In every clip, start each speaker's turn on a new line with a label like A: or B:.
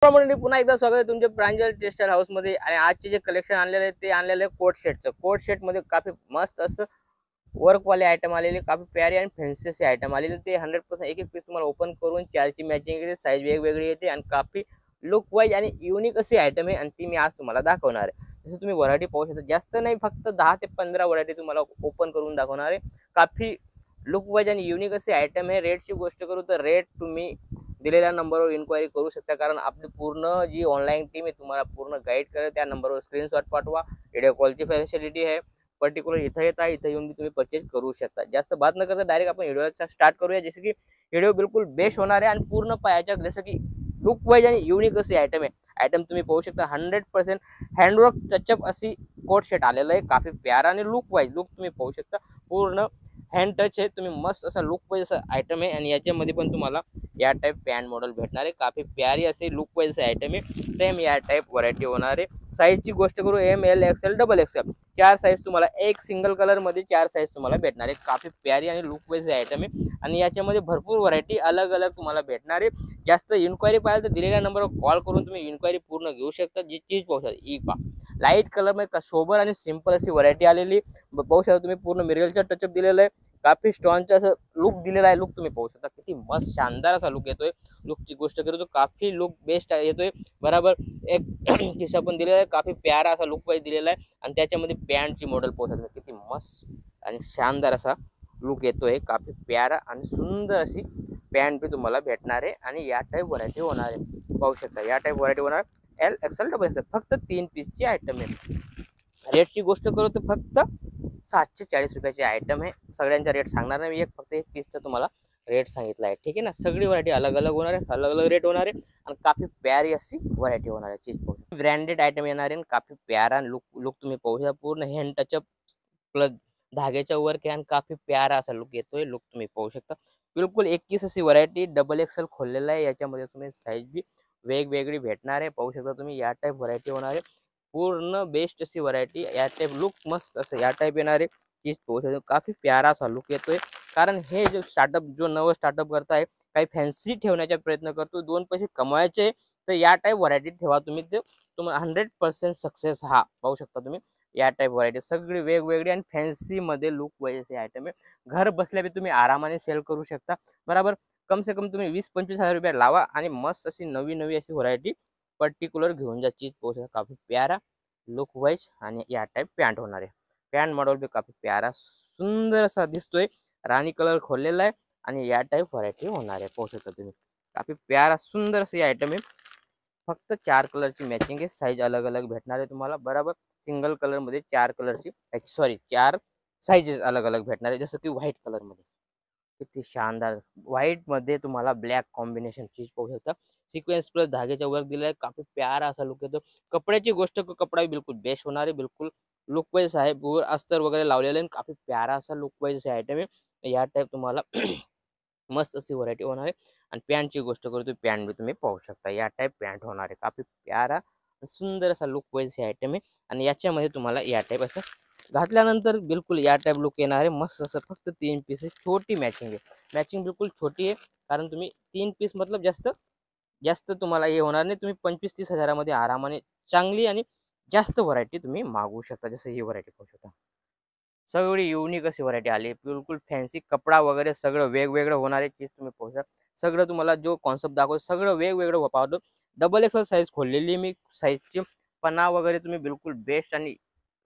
A: मंडळी पुन्हा एकदा स्वागत आहे तुमचे प्रांजल टेक्सटाईल हाऊस मध्ये। आणि आजचे जे कलेक्शन आणलेले आहे ते आणलेले कोट सेटचं। कोट सेट मध्ये काफी मस्त असं वर्क वाले आयटम आलेले, काफी प्यारे आणि फॅन्सी असे आयटम आलेले। ते 100% एक एक पीस तुम्हाला ओपन करून चारची मॅचिंग येते, साईज वेगवेगळी येते आणि काफी लुक वाईज आणि युनिक अशी आयटम आहे आणि ती मी आज तुम्हाला दाखवणार आहे। जसं तुम्ही व्हरायटी पाहू शकता, जास्त नाही फक्त 10 ते 15 व्हरायटी तुम्हाला ओपन करून दाखवणार आहे। काफी लुक वाईज आणि युनिक असे आयटम आहे। रेटची गोष्ट करू तर रेट तुम्ही दिलेल्या नंबरवर इन्क्वायरी करू शकता, कारण आपली पूर्ण जी ऑनलाईन टीम आहे तुम्हाला पूर्ण गाईड करेल। त्या नंबरवर स्क्रीनशॉट पाठवा, व्हिडिओ कॉलची फॅसिलिटी आहे। पर्टिक्युलर इथं येता इथं येऊन तुम्ही परचेज करू शकता। जास्त बात न करता डायरेक्ट आपण व्हिडिओचा स्टार्ट करूया। जसे की व्हिडिओ बिलकुल बेस्ट होणार आहे आणि पूर्ण पायाच्या जसं की लुक वाईज आणि युनिक असे आयटम आहे। आयटम तुम्ही पाहू शकता 100% हँडवर्क टचअप अशी कोट सेट आलेलं आहे। काफी प्यारा आणि लुक वाईज लुक तुम्ही पाहू शकता, पूर्ण हँड टच आहे। तुम्ही मस्त असा लुक वाईज असा आयटम आहे आणि याच्यामध्ये पण तुम्हाला या टाइप पॅन्ट मॉडेल भेटणार आहे। काफी प्यारी असे लुक वाईज आयटम आहे। सेम या टाइप व्हरायटी होणार आहे। साईजची गोष्ट करू M L XL double XL चार साईज तुम्हाला एक सिंगल कलर मध्ये चार साईज तुम्हाला भेटणार आहे। काफी प्यारी आणि लुक वाईज आयटम आहे आणि याच्यामध्ये भरपूर व्हरायटी अलग अलग तुम्हाला भेटणार आहे। जास्त इन्क्वायरी पाहिजे तर दिलेल्या नंबरवर कॉल करून तुम्ही इन्क्वायरी पूर्ण घेऊ शकता। जी चीज पाहू शकता ई पा लाईट कलर मध्ये सोबर आणि सिंपल अशी व्हरायटी आलेली पाहू शकता तुम्ही। पूर्ण मिररचा टचअप दिलेला आहे, काफी स्टॉनचा असं लुक दिलेला आहे। लुक तुम्ही पाहू शकता किती मस्त शानदार असा लुक येतोय। लुकची गोष्ट करू तर काफी लुक बेस्ट येतोय बरोबर। एक खिसा पण दिलेला आहे, काफी प्यारा असा लुक वाईज दिलेला आहे आणि त्याच्यामध्ये पॅन्टची मॉडेल पाहू शकता किती मस्त आणि शानदार असा लुक येतोय। काफी प्यारा आणि सुंदर अशी पॅन्ट भी तुम्हाला भेटणार आहे आणि या टाइप व्हरायटी होणार आहे। पाहू शकता या टाइप व्हरायटी होणार एल एक्सेल डबल एक्सेल, फक्त 3 पीसची आयटम आहे। रेटची गोष्ट करू तर फक्त 740 रुपयाची आयटम आहे। सगळ्यांचा रेट सांगणार नाही मी, एक फक्त एक पीसचा तुम्हाला रेट सांगितला आहे, ठीक आहे ना। सगळी व्हरायटी अलग अलग होणार आहे, अलग अलग रेट होणार आहे आणि काफी प्यारी अशी व्हरायटी होणार आहे। चीज पाहू ब्रँडेड आयटम येणार आहे, काफी प्यारा लुक लुक तुम्ही पाहू शकता। पूर्ण हँड टचअप प्लस धाग्याच्या वर्क आहे आणि काफी प्यारा असा लुक येतोय। लुक तुम्ही पाहू शकता बिलकुल 21 अशी व्हरायटी डबल एक्सेल खोललेला आहे। याच्यामध्ये तुम्ही साईज बी वेगवेगळी भेटणार आहे। पाहू शकता तुम्ही या टाइप व्हरायटी होणार आहे, पूर्ण बेस्ट अशी व्हरायटी। या टाइप लुक मस्त असं या टाइप येणार आहे। चीज पाहू शकता काफी प्यारा असा लुक येतोय, कारण हे जो स्टार्टअप जो नवं स्टार्टअप करताय काही फॅन्सी ठेवण्याचा प्रयत्न करतो, दोन पैसे कमवायचे तर या टाइप व्हरायटी ठेवा तुम्ही, ते तुम्हाला 100% सक्सेस हा पाहू शकता तुम्ही। या टाइप व्हरायटी सगळी वेगवेगळी आणि फॅन्सी मध्ये लुक वाईज असे आयटम आहे। घर बसल्या बी तुम्ही आरामाने सेल करू शकता बरोबर। कम से कम तुम्ही 20-25 हजार रुपये लावा आणि मस्त अशी नवी नवी अशी व्हरायटी पर्टिक्युलर घेऊन जा। चीज पाहू शकता काफी प्यारा लुक वाईज आणि या टाइप पॅन्ट होणार आहे। पॅन्ट मॉडेल भी काफी प्यारा सुंदर असा दिसतोय, राणी कलर खोललेला आहे आणि या टाइप व्हरायटी होणार आहे। पाहू शकता तुम्ही काफी प्यारा सुंदर अशी आयटम आहे। फक्त 4 कलरची मॅचिंग आहे, साईज अलग अलग भेटणार आहे तुम्हाला बरोबर। सिंगल कलर मध्ये 4 कलरची सॉरी 4 साइजेस अलग अलग भेटणार आहे। जसं की व्हाईट कलर मध्ये किती शानदार व्हाईट मध्ये तुम्हाला ब्लॅक कॉम्बिनेशन चीज पाहू शकता। सिक्वेन्स प्लस धाग्याच्या वर्क दिला आहे, काफी प्यारा असा लुक येतो। कपड्याची गोष्ट कपडा बिलकुल बेस्ट होणार आहे, बिलकुल लुक वाईज आहे। अस्तर वगैरे लावलेलं आहे, काफी प्यारा असा लुक वाईज आयटम आहे। या टाइप तुम्हाला मस्त अशी व्हरायटी होणार आहे। आणि पॅन्टची गोष्ट करतो, पॅन्ट भी तुम्ही पाहू शकता या टाइप पॅन्ट होणार आहे। काफी प्यारा सुंदर असा लुक वाईज हे आयटम आहे आणि याच्यामध्ये तुम्हाला या टाइप असं घातल्यानंतर बिलकुल या टाइप लुक येणार आहे मस्त असं। फक्त 3 पीस छोटी मॅचिंग आहे, मॅचिंग बिलकुल छोटी आहे, कारण तुम्ही 3 पीस मतलब जास्त जास्त तुम्हाला हे होणार नाही। तुम्ही 25-30 हजारामध्ये आरामाने चांगली आणि जास्त व्हरायटी तुम्ही मागवू शकता। जसं ही व्हरायटी पाहू शकता, सगळी युनिक अशी व्हरायटी आली, बिलकुल फॅन्सी कपडा वगैरे सगळं वेगवेगळं होणार आहे। चीज तुम्ही पाहू शकता, सगळं तुम्हाला जो कॉन्सेप्ट दाखवतो सगळं वेगवेगळं पाहतो। डबल एक्सेल साईज खोललेली मी, साईजची पणा वगैरे तुम्ही बिलकुल बेस्ट आणि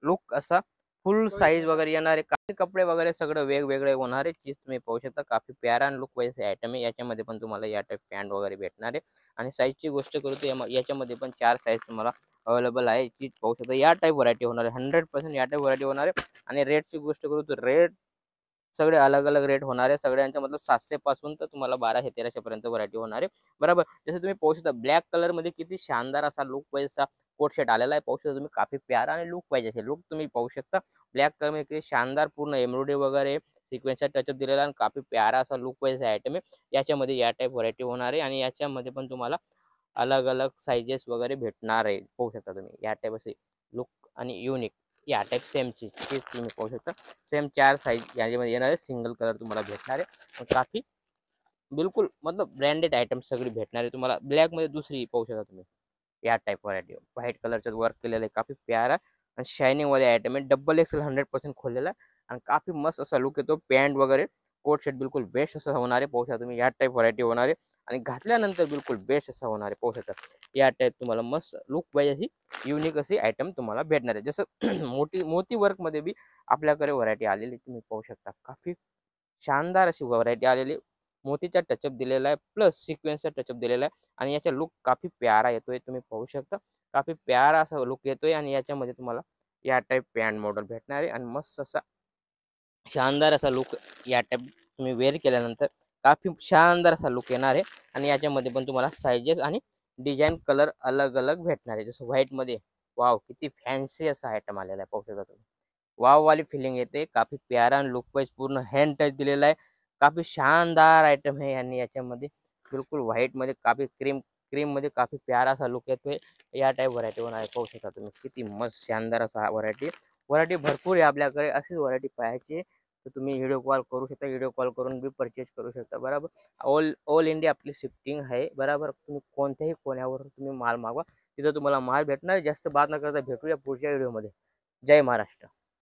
A: लुक असा फुल साईज वगैरे येणार आहे। काफी कपडे वगैरे सगळं वेगवेगळे होणार आहे। चीज तुम्ही पाहू शकता काफी प्यारा आणि लुक वाईज आयटम आहे। याच्यामध्ये पण तुम्हाला या टाइप पॅन्ट वगैरे भेटणार आहे आणि साईजची गोष्ट करू तर याच्यामध्ये पण 4 साईज तुम्हाला अवेलेबल आहे। चीज पाहू शकता या टाइप व्हरायटी होणार आहे, 100% या टाइप व्हरायटी होणार आहे। आणि रेटची गोष्ट करू तर रेट सगळे अलग अलग रेट होणार आहे सगळ्यांच्या, मतलब 700 पासून तर तुम्हाला 1200-1300 पर्यंत व्हरायटी होणार आहे बरोबर। जसं तुम्ही पाहू शकता ब्लॅक कलर मध्ये किती शानदार असा लुक वाईज कोट सेट आलेला आहे। पाहू शकता तुम्ही काफी प्यारा आणि लुक वाईज असे लुक तुम्ही पाहू शकता। ब्लॅक कलर मध्ये किती शानदार पूर्ण एम्ब्रॉयडरी वगैरे सिक्वेन्सचा टचअप दिलेला आणि काफी प्यारा असा लुक वाईज आयटम आहे। याच्यामध्ये या टाइप व्हरायटी होणार आहे आणि याच्यामध्ये पण तुम्हाला अलग अलग साइजेस वगैरे भेटणार आहे। पाहू शकता तुम्ही या टाइप असे लुक आणि युनिक या टाइप सेम चीज तुम्ही पाहू शकता। सेम 4 साइज याच्यामध्ये येणार आहे, सिंगल कलर तुम्हाला भेटणार आहे, काफी बिलकुल मतलब ब्रँडेड आयटम सगळी भेटणार आहे तुम्हाला. ब्लॅकमध्ये दुसरी पाहू शकता तुम्ही. या टाइप व्हरायटी व्हाईट कलरचं वर्क केलेलं आहे, काफी प्यारा आणि शायनिंग वाले आयटम आहे. डबल एक्सेल 100% खोललेला आहे आणि काफी मस्त असा लुक येतो. पॅन्ट वगैरे कोट शर्ट बिलकुल बेस्ट असं होणार आहे. पाहू शकता तुम्ही या टाइप व्हरायटी होणार आहे आणि घातल्यानंतर बिलकुल बेस्ट असा होणार आहे. पाहू शकता या टाइप तुम्हाला मस्त लुक पाहिजे अशी युनिक अशी आयटम तुम्हाला भेटणार आहे. जसं मोती वर्कमध्ये बी आपल्याकडे व्हरायटी आलेली तुम्ही पाहू शकता. काफी शानदार अशी व्हरायटी आलेली. मोतीचा टचअप दिलेला आहे प्लस सिक्वेन्सचा टचअप दिलेला आहे आणि याचा लुक काफी प्यारा येतोय. तुम्ही पाहू शकता काफी प्यारा असा लुक येतोय आणि याच्यामध्ये तुम्हाला या टाइप पॅन्ट मॉडेल भेटणार आहे आणि मस्त असा शानदार असा लुक या टाइप तुम्ही वेअर केल्यानंतर काफी शानदार असा लुक येणार आहे आणि याच्यामध्ये पण तुम्हाला साइजेस आणि डिझाईन कलर अलग अलग भेटणार आहे. जसं व्हाईटमध्ये वाव किती फॅन्सी असा आयटम आलेला आहे. पाहू शकता तुम्ही वाव वाली फिलिंग येते. काफी प्यारा आणि लुक वाईज पूर्ण हँड टच दिलेला आहे. काफी शानदार आयटम आहे आणि याच्यामध्ये बिलकुल व्हाईटमध्ये काफी क्रीममध्ये काफी प्यारा असा लुक येतोय. या टाईप व्हरायटीवर आहे. पाहू शकता तुम्ही किती मस्त शानदार असा व्हरायटी भरपूर आहे आपल्याकडे. अशीच व्हरायटी पाहायची तर तुम्ही व्हिडिओ कॉल करू शकता. व्हिडिओ कॉल करून बी परचेस करू शकता. बरोबर ऑल इंडिया आपली शिफ्टिंग आहे. बरोबर तुम्ही कोणत्याही कोण्यावर तुम्ही माल मागवा तिथं तुम्हाला माल भेटणार. जास्त बात न करता भेटूया पुढच्या व्हिडिओमध्ये. जय महाराष्ट्र.